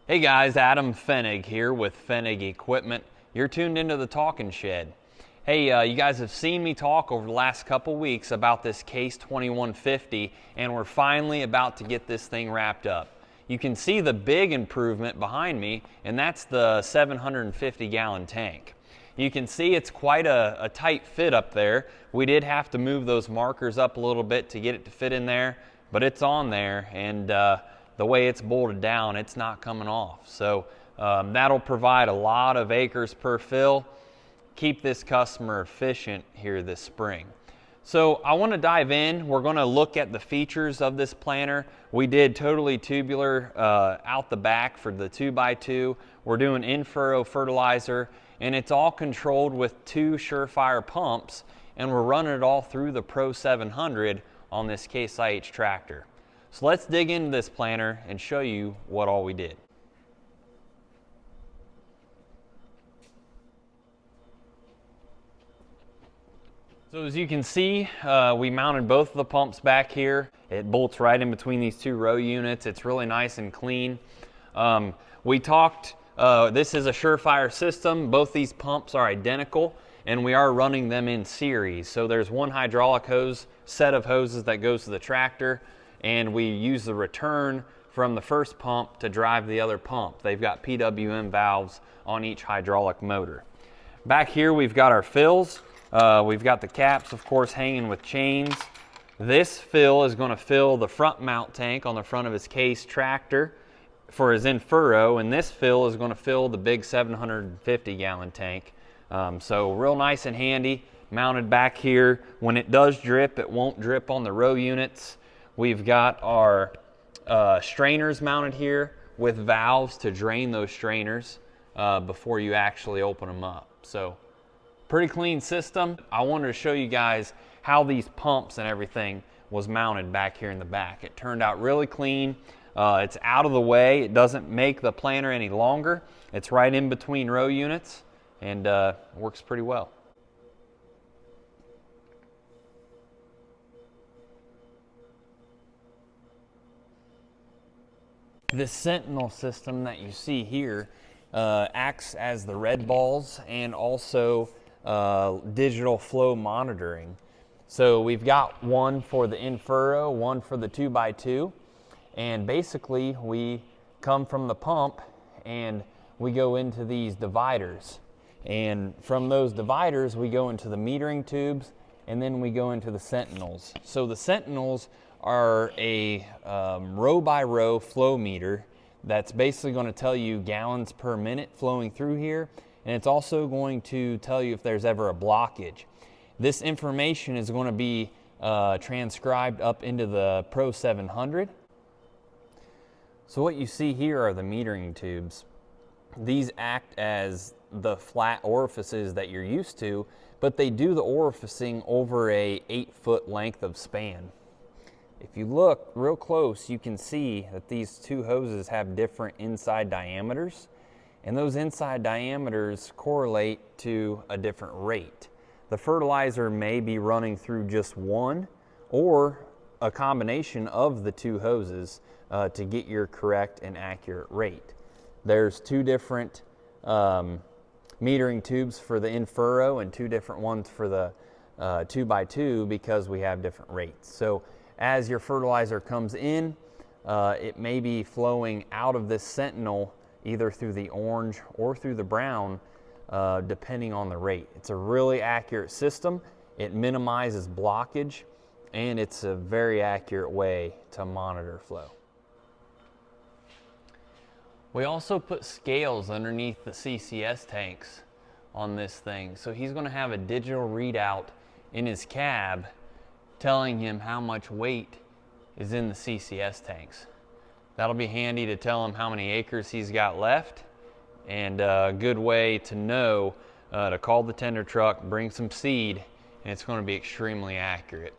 Hey guys, Adam Fenig here with Fenig Equipment. You're tuned into the Talking Shed. Hey, you guys have seen me talk over the last couple weeks about this Case 2150, and we're finally about to get this thing wrapped up. You can see the big improvement behind me, and that's the 750-gallon tank. You can see it's quite a tight fit up there. We did have to move those markers up a little bit to get it to fit in there, but it's on there, and the way it's bolted down, it's not coming off. So that'll provide a lot of acres per fill, keep this customer efficient here this spring. So I want to dive in. We're going to look at the features of this planter. We did totally tubular out the back for the 2x2. We're doing in-furrow fertilizer, and it's all controlled with two Surefire pumps, and we're running it all through the Pro 700 on this Case IH tractor. So let's dig into this planter and show you what all we did. So as you can see, we mounted both of the pumps back here. It bolts right in between these two row units. It's really nice and clean. We talked, this is a Surefire system. Both these pumps are identical, and we are running them in series. So there's one hydraulic hose, set of hoses that goes to the tractor, and we use the return from the first pump to drive the other pump. They've got PWM valves on each hydraulic motor. Back here we've got our fills. We've got the caps, of course, hanging with chains. This fill is going to fill the front mount tank on the front of his Case tractor for his in-furrow, and this fill is going to fill the big 750-gallon tank. So real nice and handy, mounted back here. When it does drip, it won't drip on the row units. We've got our strainers mounted here with valves to drain those strainers before you actually open them up. So pretty clean system. I wanted to show you guys how these pumps and everything was mounted back here in the back. It turned out really clean. It's out of the way. It doesn't make the planter any longer. It's right in between row units, and works pretty well. This Sentinel system that you see here acts as the red balls and also digital flow monitoring. So we've got one for the in-furrow, one for the 2x2, and basically we come from the pump and we go into these dividers, and from those dividers we go into the metering tubes, and then we go into the Sentinels. So the Sentinels are a row by row flow meter that's basically going to tell you gallons per minute flowing through here, and it's also going to tell you if there's ever a blockage. This information is going to be transcribed up into the Pro 700. So what you see here are the metering tubes. These act as the flat orifices that you're used to, but they do the orificing over a 8-foot length of span. If you look real close, you can see that these two hoses have different inside diameters, and those inside diameters correlate to a different rate. The fertilizer may be running through just one or a combination of the two hoses to get your correct and accurate rate. There's two different metering tubes for the in-furrow and two different ones for the 2x2 because we have different rates. So as your fertilizer comes in, it may be flowing out of this Sentinel either through the orange or through the brown, depending on the rate. It's a really accurate system. It minimizes blockage, and it's a very accurate way to monitor flow. We also put scales underneath the CCS tanks on this thing. So he's going to have a digital readout in his cab telling him how much weight is in the CCS tanks. That'll be handy to tell him how many acres he's got left, and a good way to know to call the tender truck, bring some seed, and it's going to be extremely accurate.